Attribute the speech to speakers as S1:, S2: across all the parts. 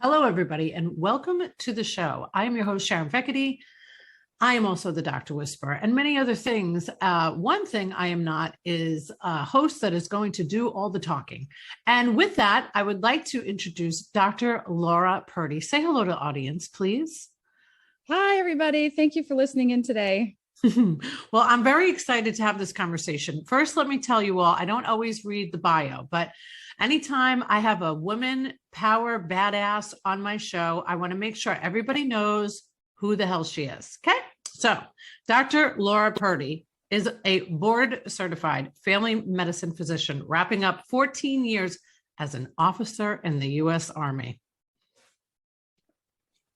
S1: Hello, everybody, and welcome to the show. I am your host, Sharon Feckety. I am also the Dr. Whisperer and many other things. One thing I am not is a host that is going to do all the talking. And with that, I would like to introduce Dr. Laura Purdy. Say hello to the audience, please.
S2: Hi, everybody. Thank you for listening in today.
S1: Well, I'm very excited to have this conversation. First, let me tell you all, I don't always read the bio, but anytime I have a woman power badass on my show, I want to make sure everybody knows who the hell she is. Okay. So Dr. Laura Purdy is a board certified family medicine physician, wrapping up 14 years as an officer in the U.S. Army.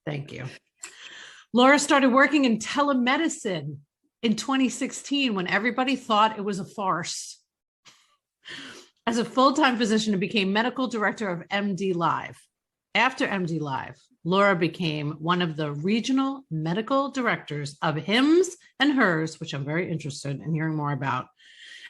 S1: Thank you. Laura started working in telemedicine in 2016 when everybody thought it was a farce. As a full-time physician, she became medical director of MDLIVE. After MDLIVE, Laura became one of the regional medical directors of HIMSS and HERS, which I'm very interested in hearing more about,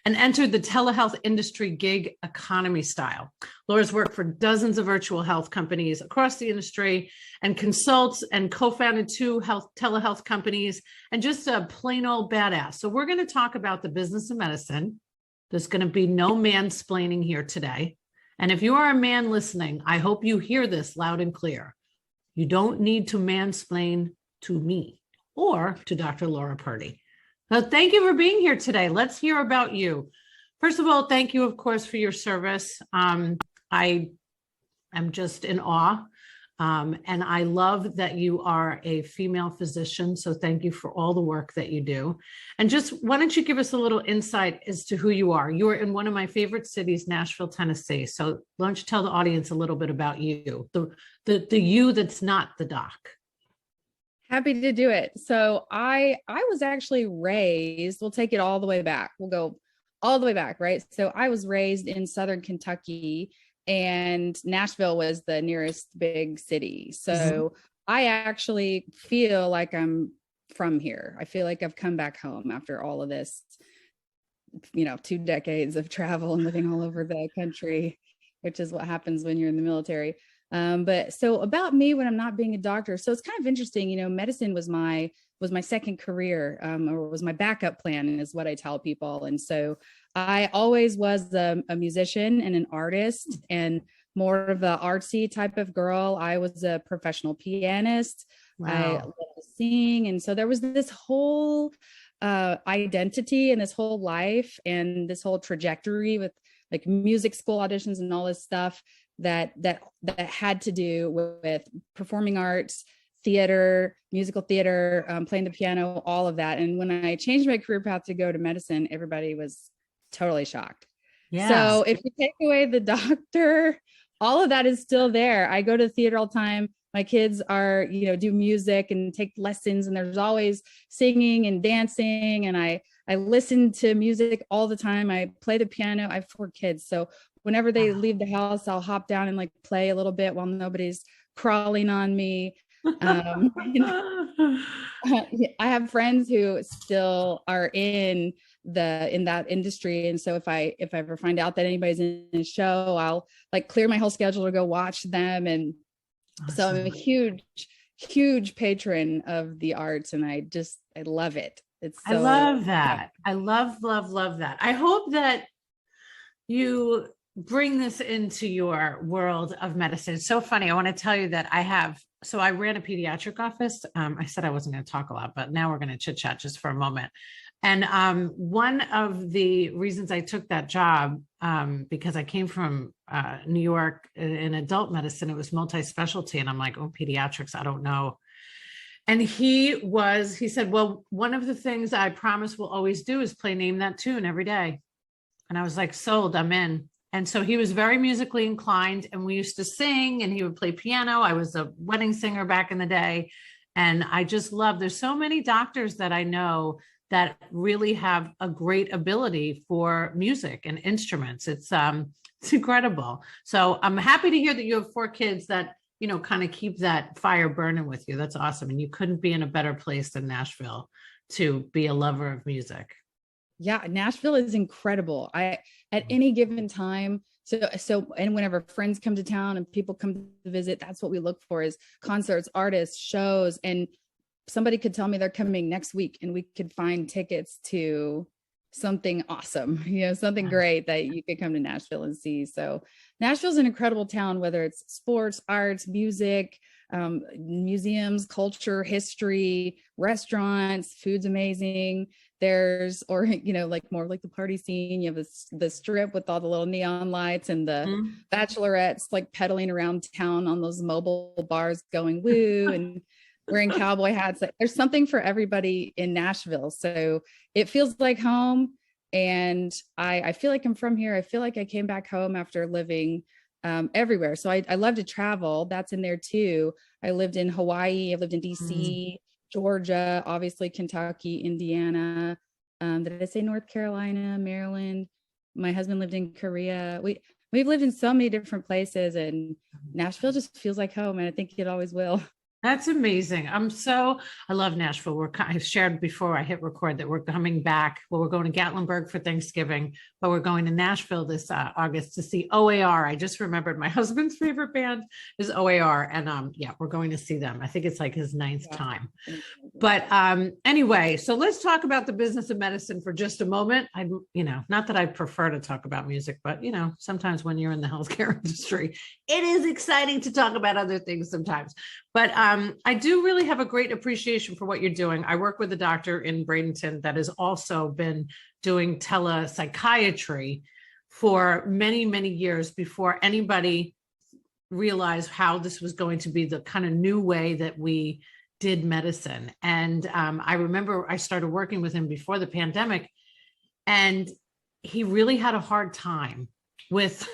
S1: and entered the telehealth industry gig economy style. Laura's worked for dozens of virtual health companies across the industry and consults and co-founded two telehealth companies, and just a plain old badass. So we're going to talk about the business of medicine. There's going to be no mansplaining here today. And if you are a man listening, I hope you hear this loud and clear. You don't need to mansplain to me or to Dr. Laura Purdy. So thank you for being here today. Let's hear about you. First of all, thank you, of course, for your service. I am just in awe. And I love that you are a female physician. So thank you for all the work that you do. And just why don't you give us a little insight as to who you are? You are in one of my favorite cities, Nashville, Tennessee. So why don't you tell the audience a little bit about you, the you that's not the doc.
S2: Happy to do it. So I was actually raised, we'll take it all the way back. We'll go all the way back, right? So I was raised in Southern Kentucky, and Nashville was the nearest big city. So I actually feel like I'm from here. I feel like I've come back home after all of this, 2 decades of travel and living all over the country, which is what happens when you're in the military. But so about me when I'm not being a doctor. So it's kind of interesting, medicine was my second career, or was my backup plan, is what I tell people. And so I always was a musician and an artist, and more of the artsy type of girl. I was a professional pianist. Wow. I love to sing. And so there was this whole identity and this whole life and this whole trajectory with like music school auditions and all this stuff that had to do with performing arts, theater, musical theater, playing the piano, all of that. And when I changed my career path to go to medicine, everybody was totally shocked. Yes. So if you take away the doctor, all of that is still there. I go to theater all the time. My kids are, do music and take lessons, and there's always singing and dancing. And I listen to music all the time. I play the piano. I have 4 kids. So whenever they leave the house, I'll hop down and like play a little bit while nobody's crawling on me. I have friends who still are in that industry. And so if I ever find out that anybody's in a show, I'll like clear my whole schedule to go watch them. And awesome. So I'm a huge patron of the arts, and I love it.
S1: I love that. I love that. I hope that you bring this into your world of medicine. It's so funny. I want to tell you that I ran a pediatric office. I said I wasn't going to talk a lot, but now we're going to chit chat just for a moment. And one of the reasons I took that job, because I came from New York in adult medicine, it was multi-specialty. And I'm like, oh, pediatrics, I don't know. And he said, well, one of the things I promise we'll always do is play Name That Tune every day. And I was like, sold, I'm in. And so he was very musically inclined, and we used to sing, and he would play piano. I was a wedding singer back in the day. And I just love, there's so many doctors that I know that really have a great ability for music and instruments. It's incredible. So I'm happy to hear that you have 4 kids that, kind of keep that fire burning with you. That's awesome. And you couldn't be in a better place than Nashville to be a lover of music.
S2: Yeah, Nashville is incredible. At any given time, And whenever friends come to town and people come to visit, that's what we look for, is concerts, artists, shows. And somebody could tell me they're coming next week and we could find tickets to something awesome, something great that you could come to Nashville and see. So Nashville's an incredible town, whether it's sports, arts, music, museums, culture, history, restaurants, food's amazing. There's, like more like the party scene. You have the strip with all the little neon lights and the bachelorettes like pedaling around town on those mobile bars going woo and wearing cowboy hats. There's something for everybody in Nashville. So it feels like home. And I feel like I'm from here. I feel like I came back home after living everywhere. So I love to travel. That's in there too. I lived in Hawaii. I lived in DC, Georgia, obviously Kentucky, Indiana. Did I say North Carolina, Maryland? My husband lived in Korea. We've lived in so many different places, and Nashville just feels like home, and I think it always will.
S1: That's amazing. I love Nashville. I shared before I hit record that we're coming back. Well, we're going to Gatlinburg for Thanksgiving, but we're going to Nashville this August to see OAR. I just remembered my husband's favorite band is OAR. And we're going to see them. I think it's like his ninth time. But anyway, so let's talk about the business of medicine for just a moment. Not that I prefer to talk about music, but sometimes when you're in the healthcare industry, it is exciting to talk about other things sometimes. But I do really have a great appreciation for what you're doing. I work with a doctor in Bradenton that has also been doing telepsychiatry for many, many years before anybody realized how this was going to be the kind of new way that we did medicine. And I remember I started working with him before the pandemic, and he really had a hard time with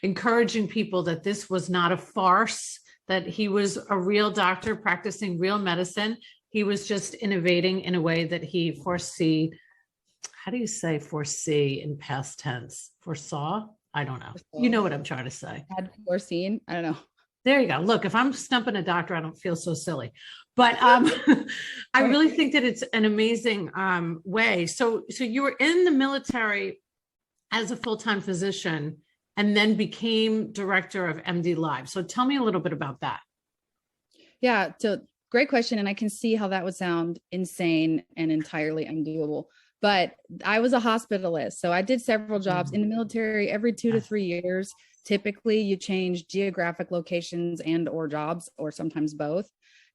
S1: encouraging people that this was not a farce, that he was a real doctor practicing real medicine. He was just innovating in a way that he how do you say foresee in past tense? Foresaw? I don't know. You know what I'm trying to say.
S2: Had foreseen? I don't know.
S1: There you go. Look, if I'm stumping a doctor, I don't feel so silly. But I really think that it's an amazing way. So you were in the military as a full-time physician and then became director of MDLIVE. So tell me a little bit about that.
S2: Yeah, so great question. And I can see how that would sound insane and entirely undoable. But I was a hospitalist. So I did several jobs in the military. Every 2 to 3 years, typically you change geographic locations and or jobs, or sometimes both.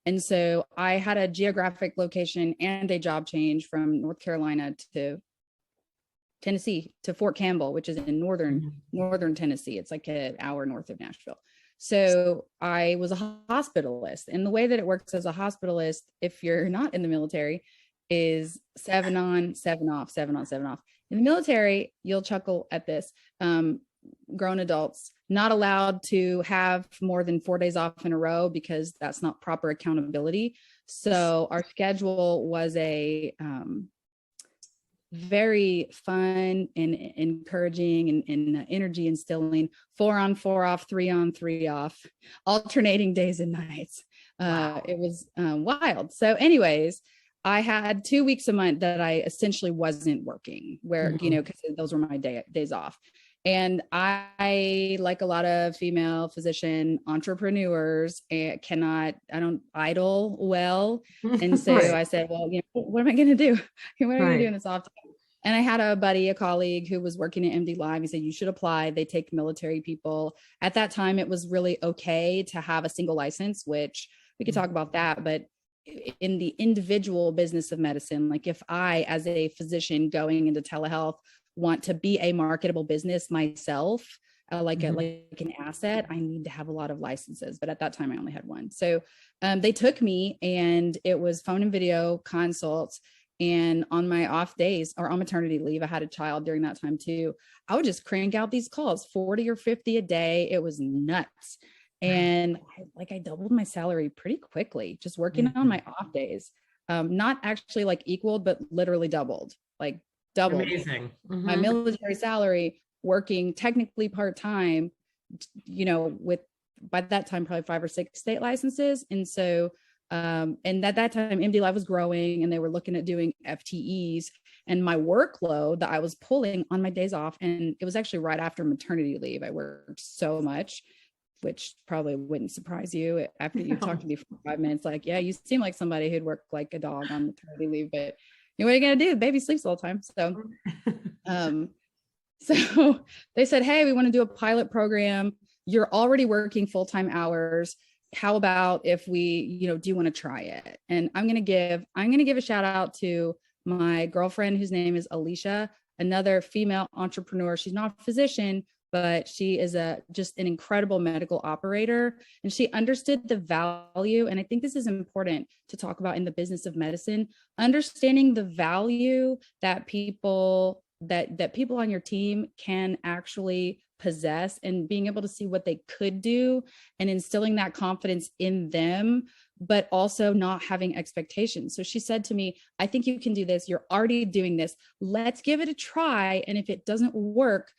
S2: And so I had a geographic location and a job change from North Carolina to Tennessee to Fort Campbell, which is in northern Tennessee. It's like an hour north of Nashville. So I was a hospitalist, and the way that it works as a hospitalist, if you're not in the military, is 7 on, 7 off, 7 on, 7 off. In the military, you'll chuckle at this. Grown adults not allowed to have more than 4 days off in a row because that's not proper accountability. So our schedule was a very fun and encouraging and energy instilling 4 on, 4 off, 3 on, 3 off, alternating days and nights. Wow. It was wild. So anyways, I had 2 weeks a month that I essentially wasn't working, where, because those were my days off. And I, like a lot of female physician entrepreneurs, I don't idle well. And so I said, well, what am I going to do? What am I going to do in this off time? And I had a colleague who was working at MDLIVE. He said, you should apply. They take military people. At that time, it was really okay to have a single license, which we could talk about that. But in the individual business of medicine, like if I, as a physician going into telehealth, want to be a marketable business myself, like an asset, I need to have a lot of licenses. But at that time, I only had one. So they took me, and it was phone and video consults. And on my off days or on maternity leave, I had a child during that time too. I would just crank out these calls, 40 or 50 a day. It was nuts. And I doubled my salary pretty quickly, just working on my off days. Not actually like equaled, but literally doubled. Amazing. My military salary, working technically part-time, with, by that time, probably 5 or 6 state licenses. And so, and at that time, MDLIVE was growing, and they were looking at doing FTEs. and my workload that I was pulling on my days off. And it was actually right after maternity leave. I worked so much, which probably wouldn't surprise you after you talked to me for 5 minutes. Like, yeah, you seem like somebody who'd work like a dog on maternity leave, but you know, what are you going to do? The baby sleeps all the time. So they said, hey, we want to do a pilot program. You're already working full-time hours. How about if we, do you want to try it? And I'm going to give a shout out to my girlfriend, whose name is Alicia, another female entrepreneur. She's not a physician, but she is just an incredible medical operator. And she understood the value. And I think this is important to talk about in the business of medicine, understanding the value that people on your team can actually possess, and being able to see what they could do and instilling that confidence in them, but also not having expectations. So she said to me, I think you can do this. You're already doing this. Let's give it a try. And if it doesn't work,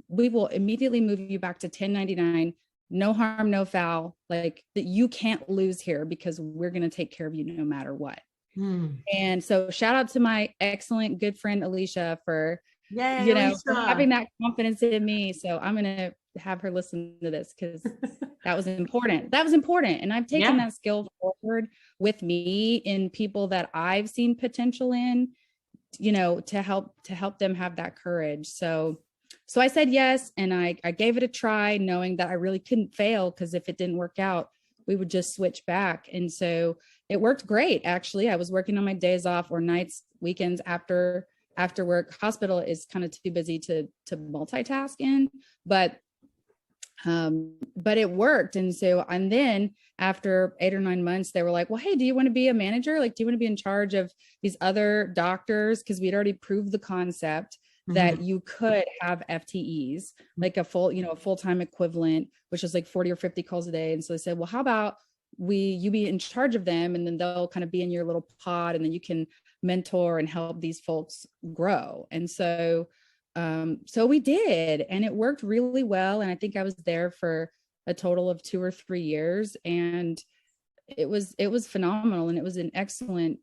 S2: we will immediately move you back to 1099, no harm, no foul. Like, that you can't lose here, because we're going to take care of you no matter what. And so shout out to my excellent good friend, Alicia, for, for having that confidence in me. So I'm going to have her listen to this, because that was important. And I've taken that skill forward with me in people that I've seen potential in, to help them have that courage. So I said yes, and I gave it a try, knowing that I really couldn't fail, because if it didn't work out, we would just switch back. And so it worked great. Actually, I was working on my days off or nights, weekends after work. Hospital is kind of too busy to multitask in, but it worked. And then after 8 or 9 months, they were like, well, hey, do you want to be a manager? Like, do you want to be in charge of these other doctors? Because we'd already proved the concept that you could have FTEs, like a full-time equivalent, which is like 40 or 50 calls a day. And so they said, well, how about you be in charge of them, and then they'll kind of be in your little pod, and then you can mentor and help these folks grow. And so we did, and it worked really well. And I think I was there for a total of 2 or 3 years, and it was phenomenal. And it was an excellent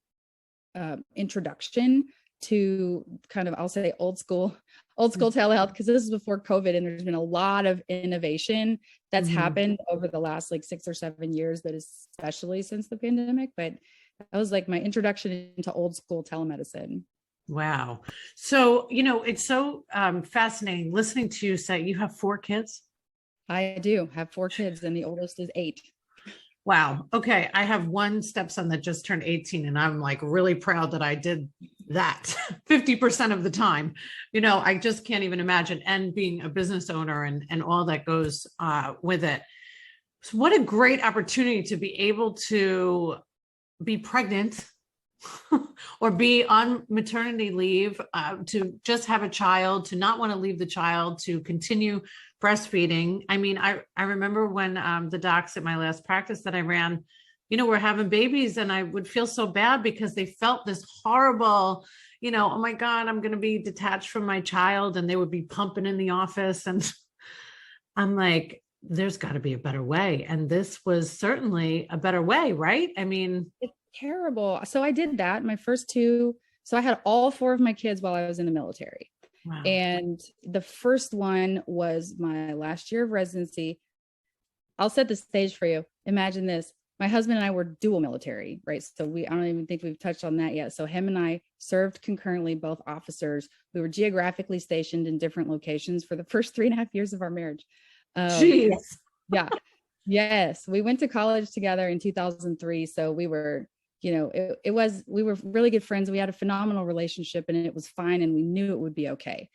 S2: introduction to kind of, I'll say, old school telehealth, because this is before COVID, and there's been a lot of innovation that's happened over the last like 6 or 7 years, but especially since the pandemic. But that was like my introduction into old school telemedicine.
S1: Wow. So, it's so fascinating listening to you say you have 4 kids.
S2: I do have 4 kids, and the oldest is 8.
S1: Wow. Okay. I have one stepson that just turned 18, and I'm like really proud that I did that 50% of the time. I just can't even imagine, and being a business owner and all that goes with it. So what a great opportunity to be able to be pregnant or be on maternity leave, to just have a child, to not want to leave the child, to continue breastfeeding. I mean, I remember when the docs at my last practice that I ran, were having babies, and I would feel so bad because they felt this horrible, oh my God, I'm going to be detached from my child, and they would be pumping in the office. And I'm like, there's got to be a better way. And this was certainly a better way, right? I mean,
S2: it's terrible. So I did that. My first 2. So I had all 4 of my kids while I was in the military. Wow. And the first one was my last year of residency. I'll set the stage for you. Imagine this. My husband and I were dual military, right? So I don't even think we've touched on that yet. So him and I served concurrently, both officers. We were geographically stationed in different locations for the first 3.5 years of our marriage.
S1: Jeez.
S2: Yeah. Yes. We went to college together in 2003. So we were, we were really good friends. We had a phenomenal relationship, and it was fine, and we knew it would be okay,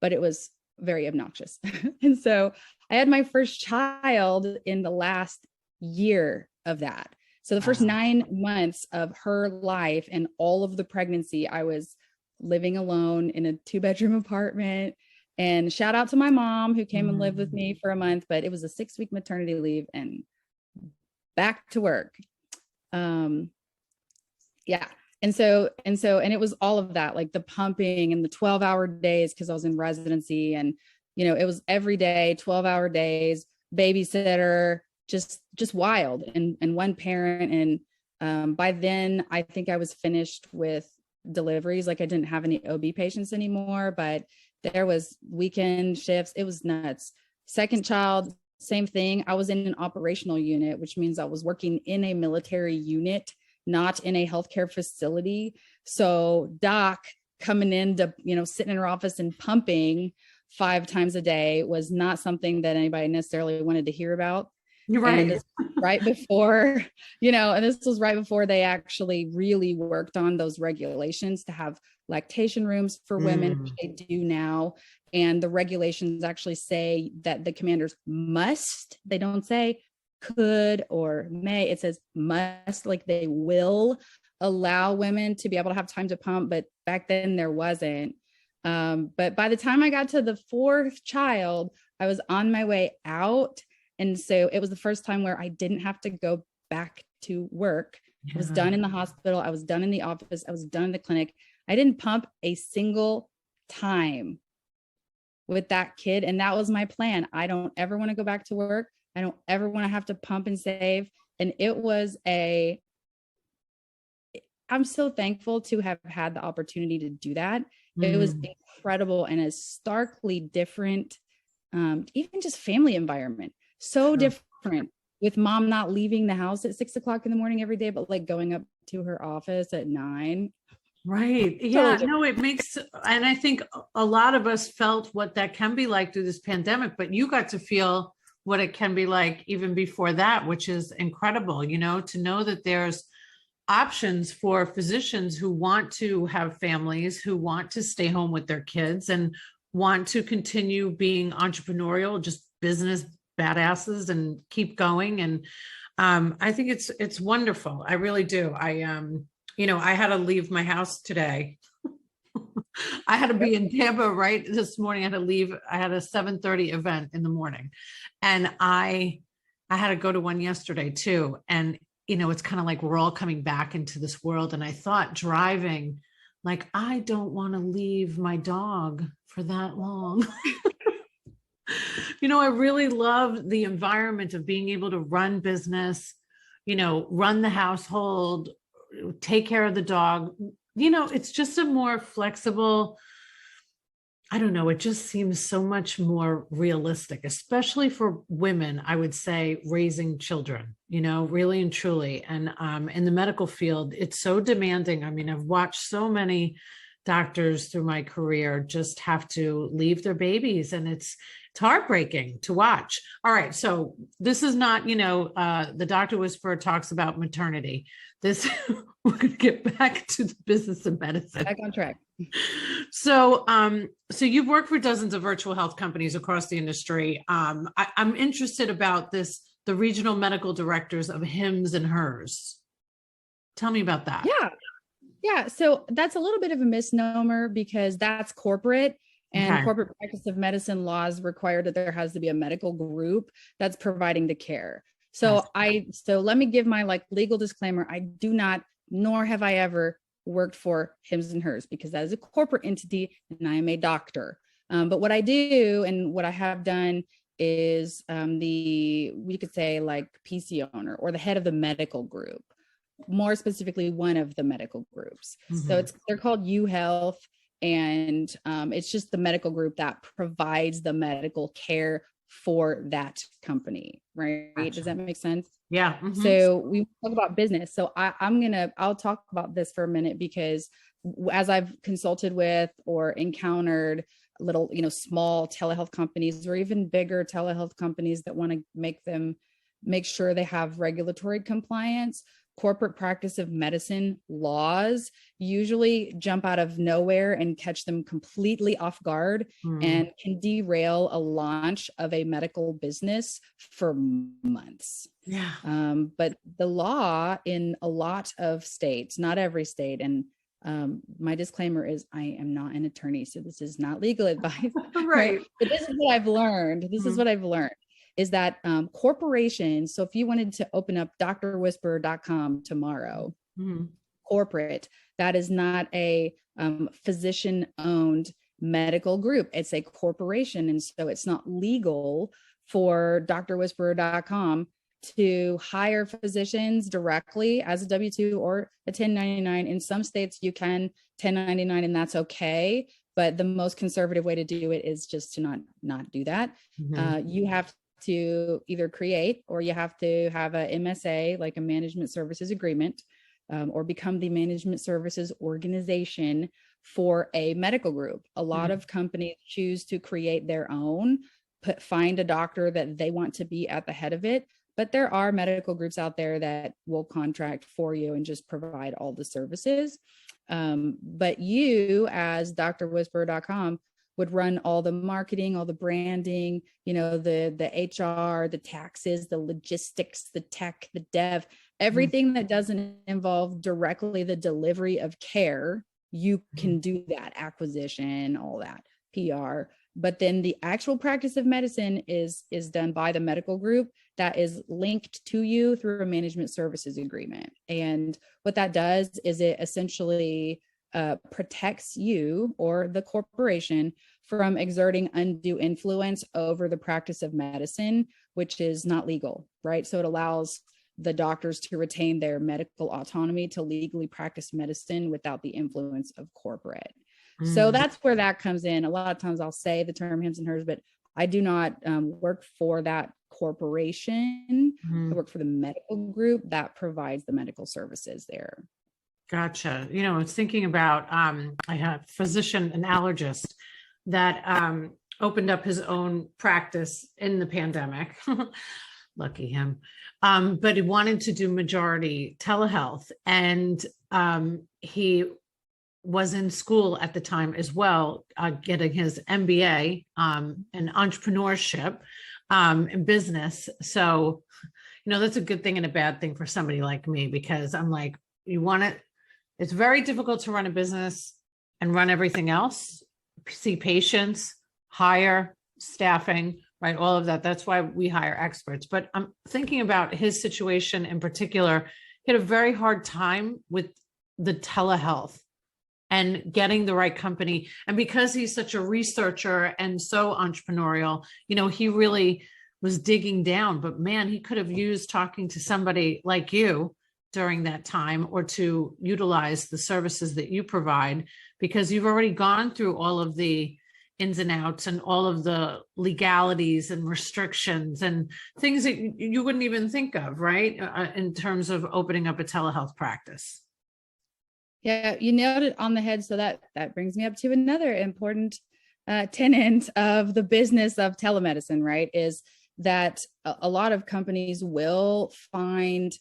S2: but it was very obnoxious. And so I had my first child in the last year of that. So the first 9 months of her life and all of the pregnancy, I was living alone in a 2-bedroom apartment. And shout out to my mom, who came and lived with me for a month, but it was a 6-week maternity leave and back to work. Yeah. And it was all of that, like the pumping and the 12-hour days, because I was in residency, and, it was every day, 12-hour days, babysitter, just wild, and one parent. And by then I think I was finished with deliveries. Like I didn't have any OB patients anymore, but there was weekend shifts. It was nuts. Second child, same thing. I was in an operational unit, which means I was working in a military unit, not in a healthcare facility. So doc coming in to, sitting in her office and pumping 5 times a day was not something that anybody necessarily wanted to hear about.
S1: You're right.
S2: And right before, and this was right before they actually really worked on those regulations to have lactation rooms for women, which they do now. And the regulations actually say that the commanders must, they don't say could or may, it says must, like they will allow women to be able to have time to pump. But back then there wasn't. But by the time I got to the 4th child, I was on my way out. And so it was the first time where I didn't have to go back to work. Yeah. I was done in the hospital. I was done in the office. I was done in the clinic. I didn't pump a single time with that kid. And that was my plan. I don't ever want to go back to work. I don't ever want to have to pump and save. And I'm so thankful to have had the opportunity to do that. It was incredible and a starkly different, even just family environment. So different with mom not leaving the house at 6 o'clock in the morning every day, but like going up to her office at 9.
S1: Right. Yeah, no, it makes, and I think a lot of us felt what that can be like through this pandemic, but you got to feel what it can be like even before that, which is incredible, to know that there's options for physicians who want to have families, who want to stay home with their kids and want to continue being entrepreneurial, just business badasses and keep going. And I think it's wonderful. I really do. I had to leave my house today. I had to be in Tampa right this morning. I had to leave. I had a 7:30 event in the morning, and I had to go to one yesterday too. And it's kind of like we're all coming back into this world. And I thought driving, like, I don't want to leave my dog for that long. I really love the environment of being able to run business, run the household, take care of the dog. It's just a more flexible, I don't know, it just seems so much more realistic, especially for women, I would say, raising children, really and truly. And in the medical field, it's so demanding. I mean, I've watched so many doctors through my career just have to leave their babies, and it's heartbreaking to watch. All right. So this is not, the Doctor Whisperer talks about maternity. We're going to get back to the business of medicine.
S2: Back on track.
S1: So you've worked for dozens of virtual health companies across the industry. I'm interested about this, the regional medical directors of hims and hers. Tell me about that.
S2: Yeah. So that's a little bit of a misnomer because that's corporate. And corporate practice of medicine laws require that there has to be a medical group that's providing the care. So let me give my legal disclaimer. I do not, nor have I ever worked for hims and hers because that is a corporate entity and I am a doctor. But what I do and what I have done is we could say PC owner or the head of the medical group, more specifically one of the medical groups. So they're called UHealth. And it's just the medical group that provides the medical care for that company, right? Gotcha. Does that make sense?
S1: Yeah.
S2: So we talk about business. So I'll talk about this for a minute because as I've consulted with or encountered little, small telehealth companies or even bigger telehealth companies that want to make sure they have regulatory compliance, corporate practice of medicine laws usually jump out of nowhere and catch them completely off guard and can derail a launch of a medical business for months.
S1: Yeah.
S2: But the law in a lot of states, not every state, and my disclaimer is I am not an attorney, so this is not legal advice.
S1: Right.
S2: But this is what I've learned. Is that corporations, so if you wanted to open up drwhisperer.com tomorrow, corporate, that is not a physician-owned medical group. It's a corporation. And so it's not legal for drwhisperer.com to hire physicians directly as a W-2 or a 1099. In some states, you can 1099 and that's okay. But the most conservative way to do it is just to not do that. You have to either create or you have to have a MSA, like a management services agreement, or become the management services organization for a medical group. A lot of companies choose to create their own, find a doctor that they want to be at the head of it. But there are medical groups out there that will contract for you and just provide all the services. But you, as drwhisperer.com, would run all the marketing, all the branding, the HR, the taxes, the logistics, the tech, the dev, everything that doesn't involve directly the delivery of care. You can do that, acquisition, all that, PR. But then the actual practice of medicine is done by the medical group that is linked to you through a management services agreement. And what that does is it essentially protects you or the corporation from exerting undue influence over the practice of medicine, which is not legal, right? So it allows the doctors to retain their medical autonomy to legally practice medicine without the influence of corporate. So that's where that comes in. A lot of times I'll say the term hims and hers, but I do not work for that corporation. I work for the medical group that provides the medical services there.
S1: Gotcha. I was thinking about, I had a physician, an allergist that opened up his own practice in the pandemic. Lucky him. But he wanted to do majority telehealth. And he was in school at the time as well, getting his MBA in entrepreneurship and business. So, that's a good thing and a bad thing for somebody like me, because I'm like, it's very difficult to run a business and run everything else, see patients, hire, staffing, right? All of that. That's why we hire experts. But I'm thinking about his situation in particular. He had a very hard time with the telehealth and getting the right company. And because he's such a researcher and so entrepreneurial, he really was digging down. But man, he could have used talking to somebody like you during that time, or to utilize the services that you provide, because you've already gone through all of the ins and outs and all of the legalities and restrictions and things that you wouldn't even think of, right? In terms of opening up a telehealth practice.
S2: Yeah, you nailed it on the head. So that brings me up to another important tenet of the business of telemedicine, right? Is that a lot of companies will find,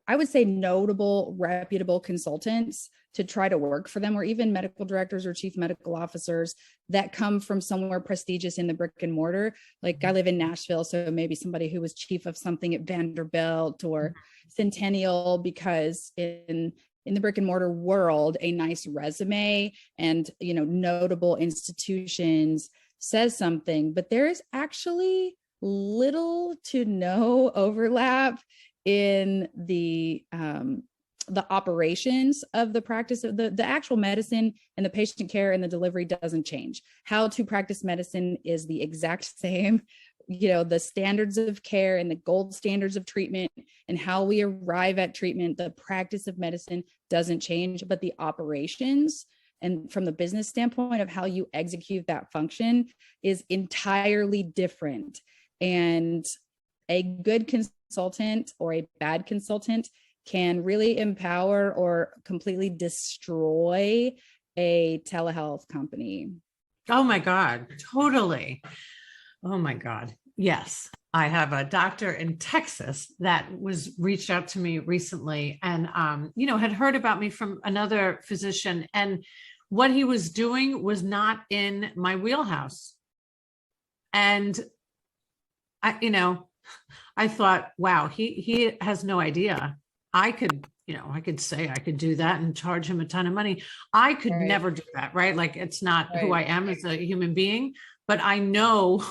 S2: I would say, notable, reputable consultants to try to work for them, or even medical directors or chief medical officers that come from somewhere prestigious in the brick and mortar. Like I live in Nashville, so maybe somebody who was chief of something at Vanderbilt or Centennial, because in the brick and mortar world, a nice resume and, notable institutions says something, but there is actually little to no overlap in the operations of the practice of the actual medicine, and the patient care and the delivery doesn't change. How to practice medicine is the exact same. The standards of care and the gold standards of treatment and how we arrive at treatment, the practice of medicine doesn't change, but the operations and from the business standpoint of how you execute that function is entirely different. And a good consultant or a bad consultant can really empower or completely destroy a telehealth company.
S1: Oh my God, totally. Oh my God. Yes. I have a doctor in Texas that was reached out to me recently and, had heard about me from another physician, and what he was doing was not in my wheelhouse. And I thought, wow, he has no idea. I could say I could do that and charge him a ton of money. I could never do that, right? Like, it's not who I am as a human being, but I know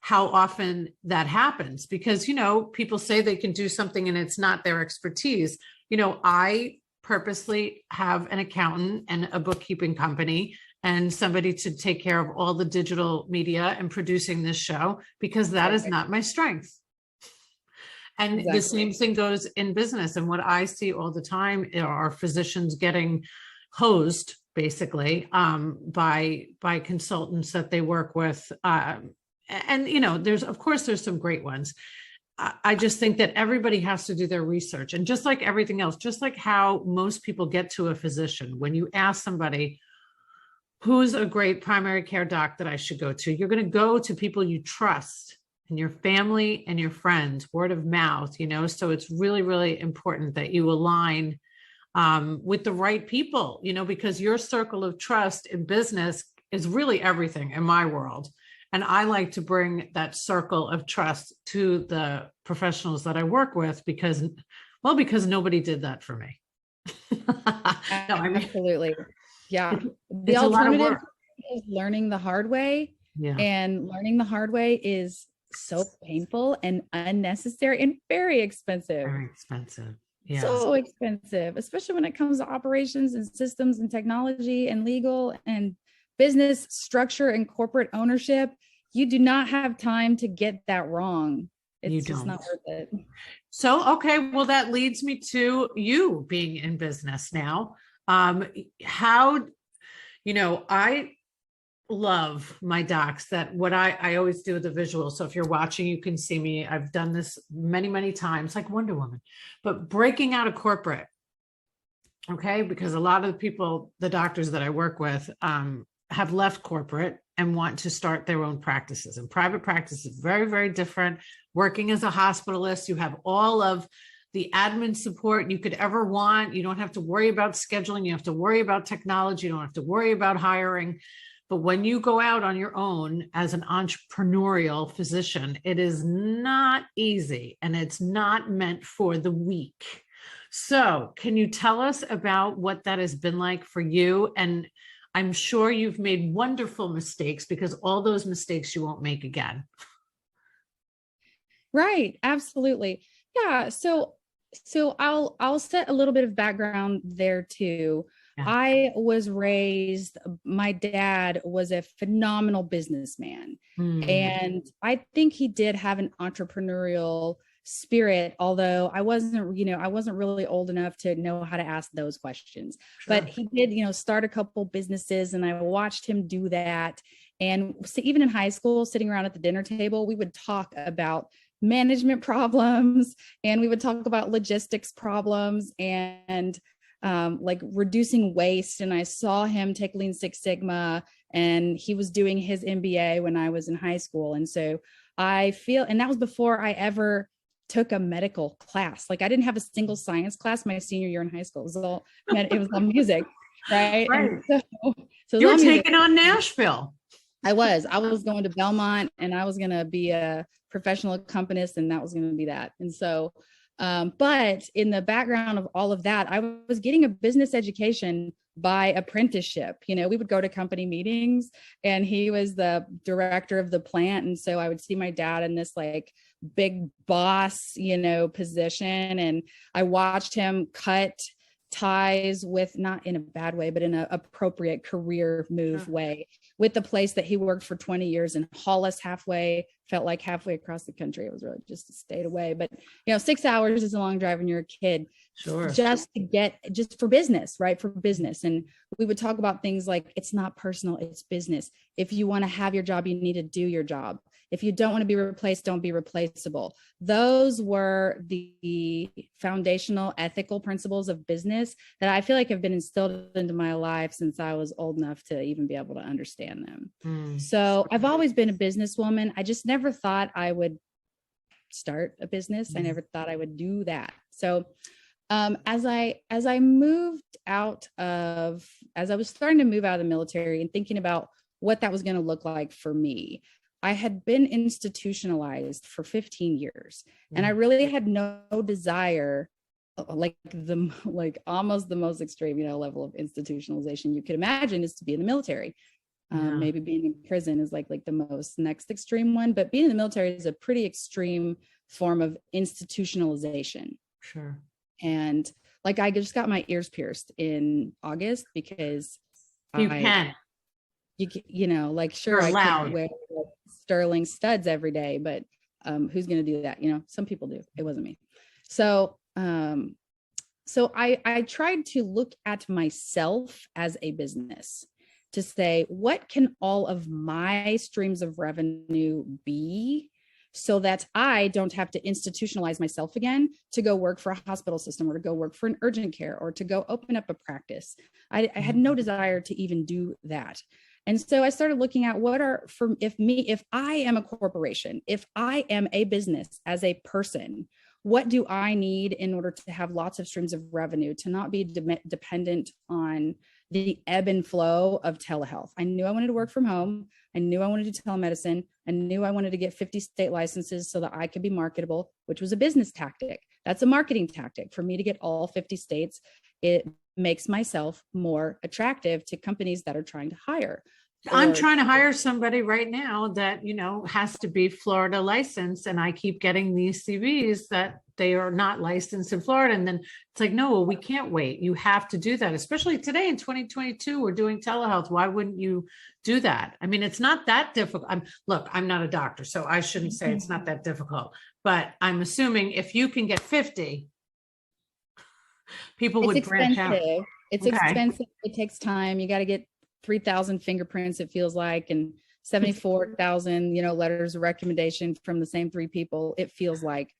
S1: how often that happens because, people say they can do something and it's not their expertise. I purposely have an accountant and a bookkeeping company and somebody to take care of all the digital media and producing this show, because that is not my strength. And the
S2: Exactly.
S1: same thing goes in business. And what I see all the time are physicians getting hosed basically by consultants that they work with. And there's of course there's some great ones. I just think that everybody has to do their research. And just like everything else, just like how most people get to a physician, when you ask somebody, who's a great primary care doc that I should go to, you're going to go to people you trust and your family and your friends, word of mouth, so it's really, really important that you align with the right people, because your circle of trust in business is really everything in my world. And I like to bring that circle of trust to the professionals that I work with because nobody did that for me. No, I mean,
S2: Absolutely. Yeah. The
S1: it's a lot of
S2: alternative
S1: work.
S2: is learning the hard way.
S1: Yeah,
S2: And learning the hard way is so painful and unnecessary and very expensive.
S1: very expensive. Yeah,
S2: So expensive, especially when it comes to operations and systems and technology and legal and business structure and corporate ownership. You do not have time to get that wrong.
S1: you
S2: It's just
S1: don't.
S2: not worth it.
S1: So, okay, well, that leads me to you being in business now. How, I love my docs that what I always do the visual. So if you're watching, you can see me. I've done this many, many times, like Wonder Woman, but breaking out of corporate. Okay. Because a lot of the people, the doctors that I work with, have left corporate and want to start their own practices. And private practice is very, very different. Working as a hospitalist, you have all of the admin support you could ever want. You don't have to worry about scheduling. You have to worry about technology. You don't have to worry about hiring. But when you go out on your own as an entrepreneurial physician, it is not easy and it's not meant for the weak. So, can you tell us about what that has been like for you? And I'm sure you've made wonderful mistakes because all those mistakes you won't make again.
S2: Right. Absolutely. Yeah. So I'll set a little bit of background there too.
S1: Yeah.
S2: I was raised, my dad was a phenomenal businessman. And I think he did have an entrepreneurial spirit, although I wasn't really old enough to know how to ask those questions.
S1: Sure.
S2: But he did, start a couple businesses and I watched him do that. And so even in high school, sitting around at the dinner table, we would talk about management problems and we would talk about logistics problems and like reducing waste. And I saw him take Lean Six Sigma and he was doing his MBA when I was in high school. And so I feel, and that was before I ever took a medical class. Like I didn't have a single science class my senior year in high school. It was all music. Right.
S1: Right.
S2: And so
S1: you were taking on Nashville.
S2: I was going to Belmont and I was going to be a professional accompanist and that was going to be that. And so, but in the background of all of that, I was getting a business education by apprenticeship. We would go to company meetings and he was the director of the plant. And so I would see my dad in this like big boss, position. And I watched him cut ties with, not in a bad way, but in an appropriate career move way with the place that he worked for 20 years and haul us felt like halfway across the country. It was really just a state away, but 6 hours is a long drive when you're a kid.
S1: Sure.
S2: Just for business, right? For business. And we would talk about things like, it's not personal, it's business. If you want to have your job, you need to do your job. If you don't want to be replaced, don't be replaceable. Those were the foundational ethical principles of business that I feel like have been instilled into my life since I was old enough to even be able to understand them. So I've always been a businesswoman. I just never thought I would start a business. I never thought I would do that. So as I was starting to move out of the military and thinking about what that was going to look like for me, I had been institutionalized for 15 years and I really had no desire, like almost the most extreme, level of institutionalization you could imagine is to be in the military. Maybe being in prison is like the most next extreme one, but being in the military is a pretty extreme form of institutionalization.
S1: Sure.
S2: And like, I just got my ears pierced in August because
S1: you
S2: sure, I could wear sterling studs every day, but who's going to do that? Some people do. It wasn't me. So, I tried to look at myself as a business to say, what can all of my streams of revenue be so that I don't have to institutionalize myself again to go work for a hospital system or to go work for an urgent care or to go open up a practice. I had no desire to even do that. And so I started looking at if I am a corporation, if I am a business as a person, what do I need in order to have lots of streams of revenue, to not be dependent on the ebb and flow of telehealth? I knew I wanted to work from home. I knew I wanted to do telemedicine. I knew I wanted to get 50 state licenses so that I could be marketable, which was a business tactic. That's a marketing tactic for me to get all 50 states. It makes myself more attractive to companies that are trying to hire.
S1: I'm trying to hire somebody right now that, has to be Florida licensed. And I keep getting these CVs that they are not licensed in Florida. And then it's like, no, we can't wait. You have to do that. Especially today in 2022, we're doing telehealth. Why wouldn't you do that? I mean, it's not that difficult. I'm not a doctor, so I shouldn't say it's not that difficult, but I'm assuming if you can get 50, people would branch out.
S2: It's expensive. It takes time. You got to get 3,000 fingerprints, it feels like, and 74,000, letters of recommendation from the same 3 people, it feels like,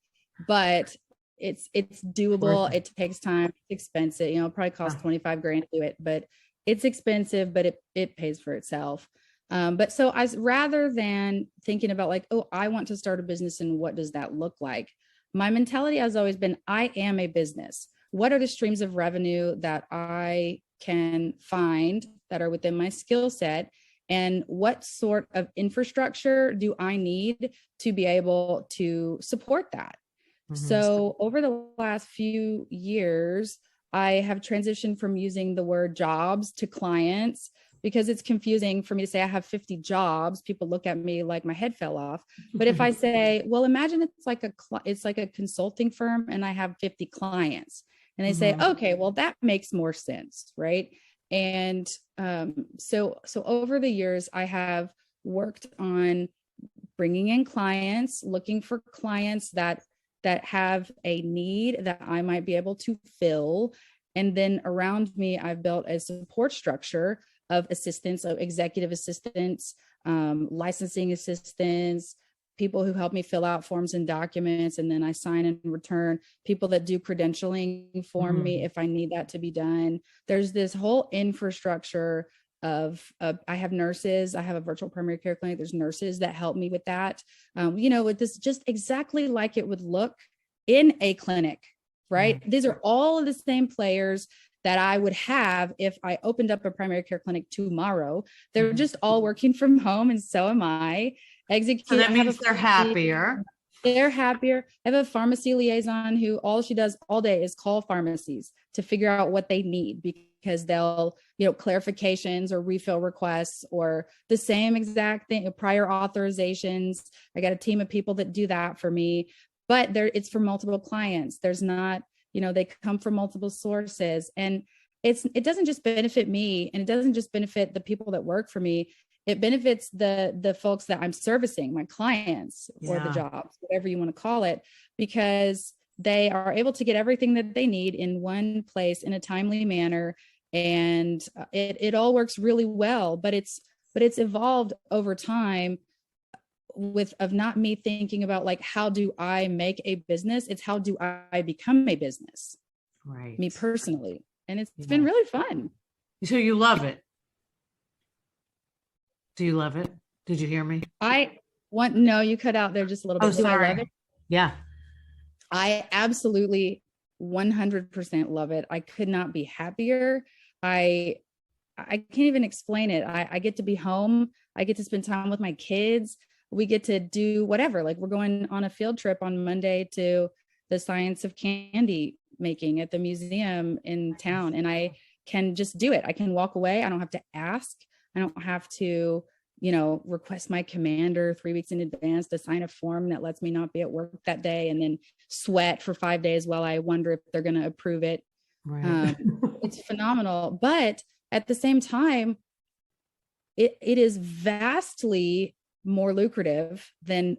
S2: but it's doable. It takes time. It's expensive. It probably costs 25 grand to do it, but it's expensive, but it pays for itself. But so rather than thinking about like, oh, I want to start a business and what does that look like? My mentality has always been, I am a business. What are the streams of revenue that I can find that are within my skill set? And what sort of infrastructure do I need to be able to support that? So over the last few years, I have transitioned from using the word jobs to clients, because it's confusing for me to say I have 50 jobs. People look at me like my head fell off. But if I say, well, imagine it's like a consulting firm and I have 50 clients, and they say, okay, well, that makes more sense, right? And so over the years, I have worked on bringing in clients, looking for clients that have a need that I might be able to fill. And then around me, I've built a support structure of assistants, of executive assistants, licensing assistants, people who help me fill out forms and documents, and then I sign and return, people that do credentialing for me if I need that to be done. There's this whole infrastructure of I have nurses. I have a virtual primary care clinic. There's nurses that help me with that. With this, just exactly like it would look in a clinic, right? These are all of the same players that I would have if I opened up a primary care clinic tomorrow. They're just all working from home, and so am I.
S1: So that means they're happier.
S2: They're happier. I have a pharmacy liaison who all she does all day is call pharmacies to figure out what they need, because they'll, clarifications or refill requests or the same exact thing, prior authorizations. I got a team of people that do that for me, but it's for multiple clients. There's not, they come from multiple sources, and it doesn't just benefit me, and it doesn't just benefit the people that work for me. It benefits the folks that I'm servicing, my clients or the jobs, whatever you want to call it, because they are able to get everything that they need in one place in a timely manner. And it all works really well, but it's evolved over time of not me thinking about like, how do I make a business? It's how do I become a business?
S1: Right.
S2: Me personally. And it's been really fun.
S1: So you love it. Do you love it? Did you hear me?
S2: No, you cut out there just a little bit.
S1: Oh, sorry.
S2: Do I love it?
S1: Yeah.
S2: I absolutely 100% love it. I could not be happier. I can't even explain it. I get to be home. I get to spend time with my kids. We get to do whatever. Like, we're going on a field trip on Monday to the science of candy making at the museum in town. And I can just do it. I can walk away. I don't have to ask. I don't have to, request my commander 3 weeks in advance to sign a form that lets me not be at work that day, and then sweat for 5 days while I wonder if they're going to approve it.
S1: Right.
S2: It's phenomenal. But at the same time, it is vastly more lucrative than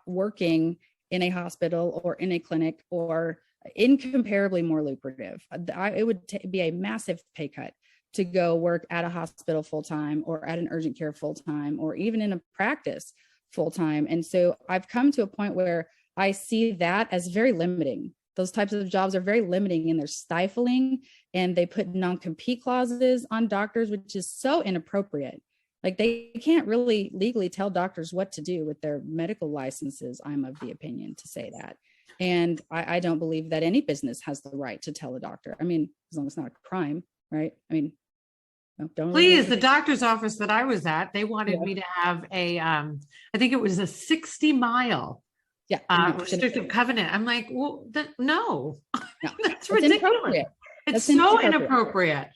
S2: working in a hospital or in a clinic, or incomparably more lucrative. It would be a massive pay cut to go work at a hospital full-time, or at an urgent care full-time, or even in a practice full-time. And so I've come to a point where I see that as very limiting. Those types of jobs are very limiting, and they're stifling, and they put non-compete clauses on doctors, which is so inappropriate. Like, they can't really legally tell doctors what to do with their medical licenses. I'm of the opinion to say that. And I don't believe that any business has the right to tell a doctor. I mean, as long as it's not a crime, right? I mean, don't
S1: Please, the doctor's office that I was at, they wanted me to have I think it was a 60-mile restrictive covenant. I'm like, well, no, that's ridiculous. It's so inappropriate.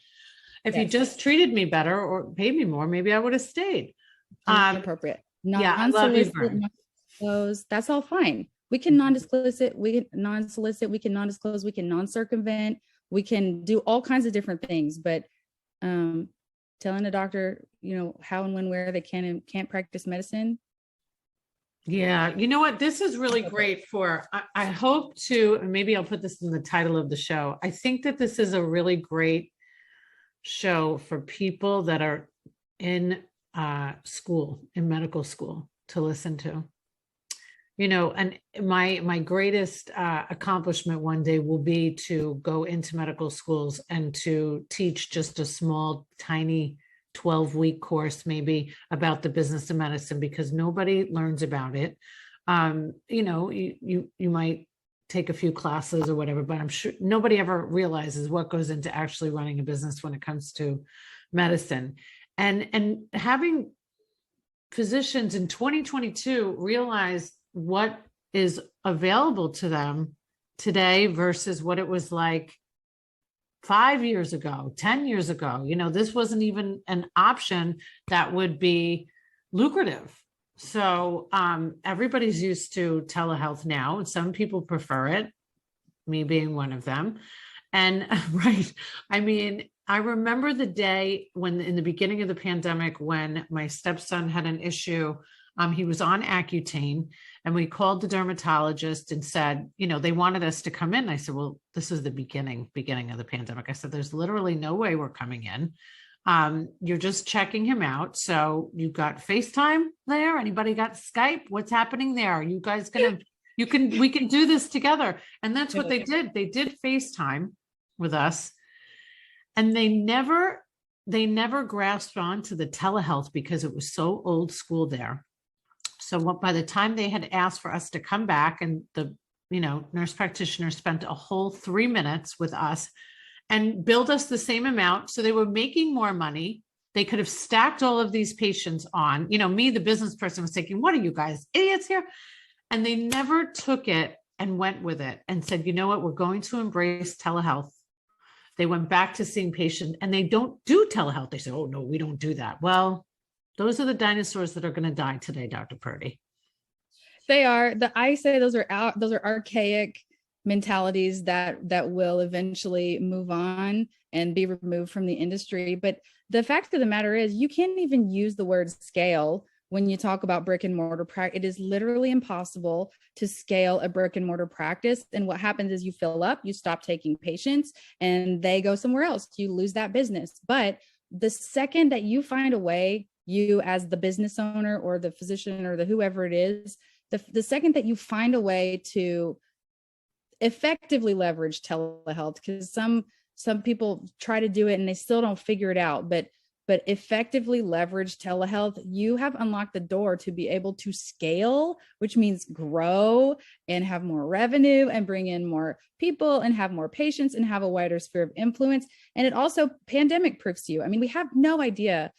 S1: If you just treated me better or paid me more, maybe I would have stayed.
S2: Inappropriate. I love you. That's all fine. We can non-disclose it. We can non-solicit. We can non-disclose. We can non-circumvent. We can do all kinds of different things, but telling a doctor, how and when, where they can and can't practice medicine.
S1: Yeah. You know what? This is really great I hope to, maybe I'll put this in the title of the show. I think that this is a really great show for people that are in school, in medical school, to listen to. And my greatest accomplishment one day will be to go into medical schools and to teach just a small, tiny 12-week course, maybe, about the business of medicine, because nobody learns about it. You might take a few classes or whatever, but I'm sure nobody ever realizes what goes into actually running a business when it comes to medicine. And having physicians in 2022 realize what is available to them today versus what it was like 5 years ago, 10 years ago. This wasn't even an option that would be lucrative. So everybody's used to telehealth now, and some people prefer it, me being one of them. And right, I mean, I remember the day when, in the beginning of the pandemic, when my stepson had an issue. He was on Accutane, and we called the dermatologist and said, they wanted us to come in. I said, well, this is the beginning of the pandemic. I said, there's literally no way we're coming in. You're just checking him out. So you got FaceTime there? Anybody got Skype? What's happening there? Are you guys we can do this together. And that's what they did. They did FaceTime with us, and they never grasped on to the telehealth because it was so old school there. So by the time they had asked for us to come back, and the nurse practitioner spent a whole 3 minutes with us and billed us the same amount. So they were making more money. They could have stacked all of these patients on. Me, the business person, was thinking, what are you guys, idiots here? And they never took it and went with it and said, you know what, we're going to embrace telehealth. They went back to seeing patients, and they don't do telehealth. They say, oh no, we don't do that. Well, those are the dinosaurs that are going to die today, Dr. Purdy.
S2: They are. I say those are archaic mentalities that will eventually move on and be removed from the industry. But the fact of the matter is, you can't even use the word scale when you talk about brick and mortar practice. It is literally impossible to scale a brick and mortar practice. And what happens is you fill up, you stop taking patients, and they go somewhere else. You lose that business. But the second that you find a way, you as the business owner or the physician or the whoever it is, the second that you find a way to effectively leverage telehealth, because some people try to do it and they still don't figure it out, but effectively leverage telehealth, you have unlocked the door to be able to scale, which means grow and have more revenue and bring in more people and have more patients and have a wider sphere of influence. And it also pandemic proofs you. I mean, we have no idea.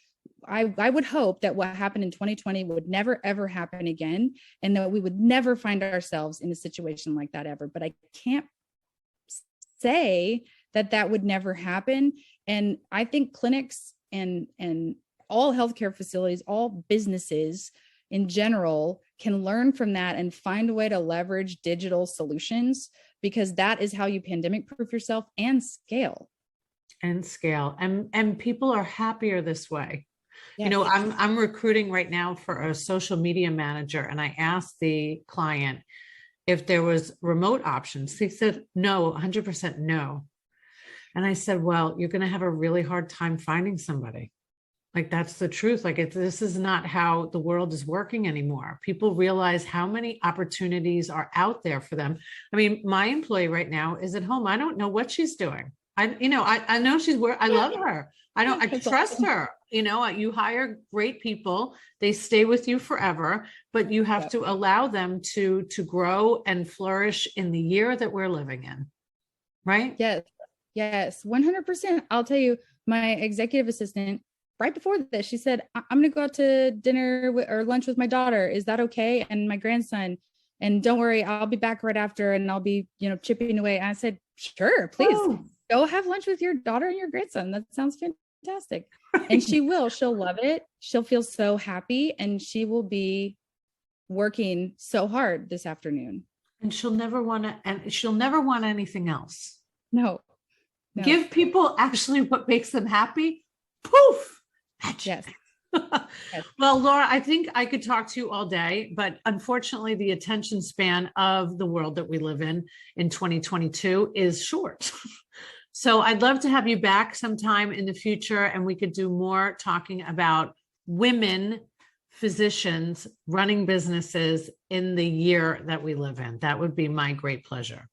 S2: I would hope that what happened in 2020 would never, ever happen again, and that we would never find ourselves in a situation like that ever. But I can't say that would never happen. And I think clinics and all healthcare facilities, all businesses in general, can learn from that and find a way to leverage digital solutions, because that is how you pandemic proof yourself and scale.
S1: And people are happier this way. You know,
S2: Yes.
S1: I'm recruiting right now for a social media manager, and I asked the client if there was remote options. They said no, 100% no. And I said, well, you're going to have a really hard time finding somebody. Like, that's the truth. Like, this is not how the world is working anymore. People realize how many opportunities are out there for them. I mean, my employee right now is at home. I don't know what she's doing. I know she's where I love her. I
S2: That's
S1: trust
S2: awesome.
S1: her. You know, you hire great people, they stay with you forever, but you have
S2: Yep.
S1: to allow them to grow and flourish in the year that we're living in. Right?
S2: Yes. Yes. 100%. I'll tell you, my executive assistant, right before this, she said, I'm going to go out to dinner or lunch with my daughter. Is that okay? And my grandson. And don't worry, I'll be back right after and I'll be, chipping away. And I said, sure, please
S1: Oh,
S2: go have lunch with your daughter and your grandson. That sounds fantastic. And she will. She'll love it. She'll feel so happy and she will be working so hard this afternoon.
S1: and she'll never want to, and she'll never want anything else.
S2: No.
S1: Give people actually what makes them happy. Poof.
S2: Yes. Yes.
S1: Well, Laura, I think I could talk to you all day, but unfortunately, the attention span of the world that we live in 2022 is short. So I'd love to have you back sometime in the future, and we could do more talking about women physicians running businesses in the year that we live in. That would be my great pleasure.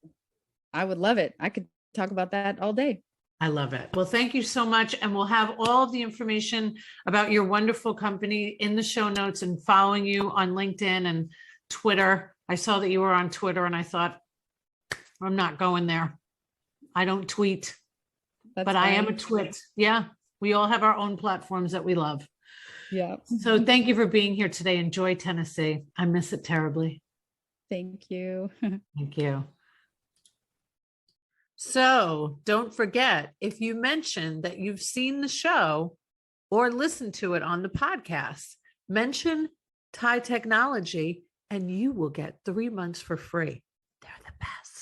S2: I would love it. I could talk about that all day.
S1: I love it. Well, thank you so much. And we'll have all of the information about your wonderful company in the show notes, and following you on LinkedIn and Twitter. I saw that you were on Twitter and I thought, I'm not going there. I don't tweet,
S2: That's
S1: but I am a
S2: fine.
S1: twit. Yeah. We all have our own platforms that we love.
S2: Yeah.
S1: So thank you for being here today. Enjoy Tennessee. I miss it terribly.
S2: Thank you.
S1: Thank you. So don't forget, if you mention that you've seen the show or listened to it on the podcast, mention Thai Technology and you will get 3 months for free. They're the best.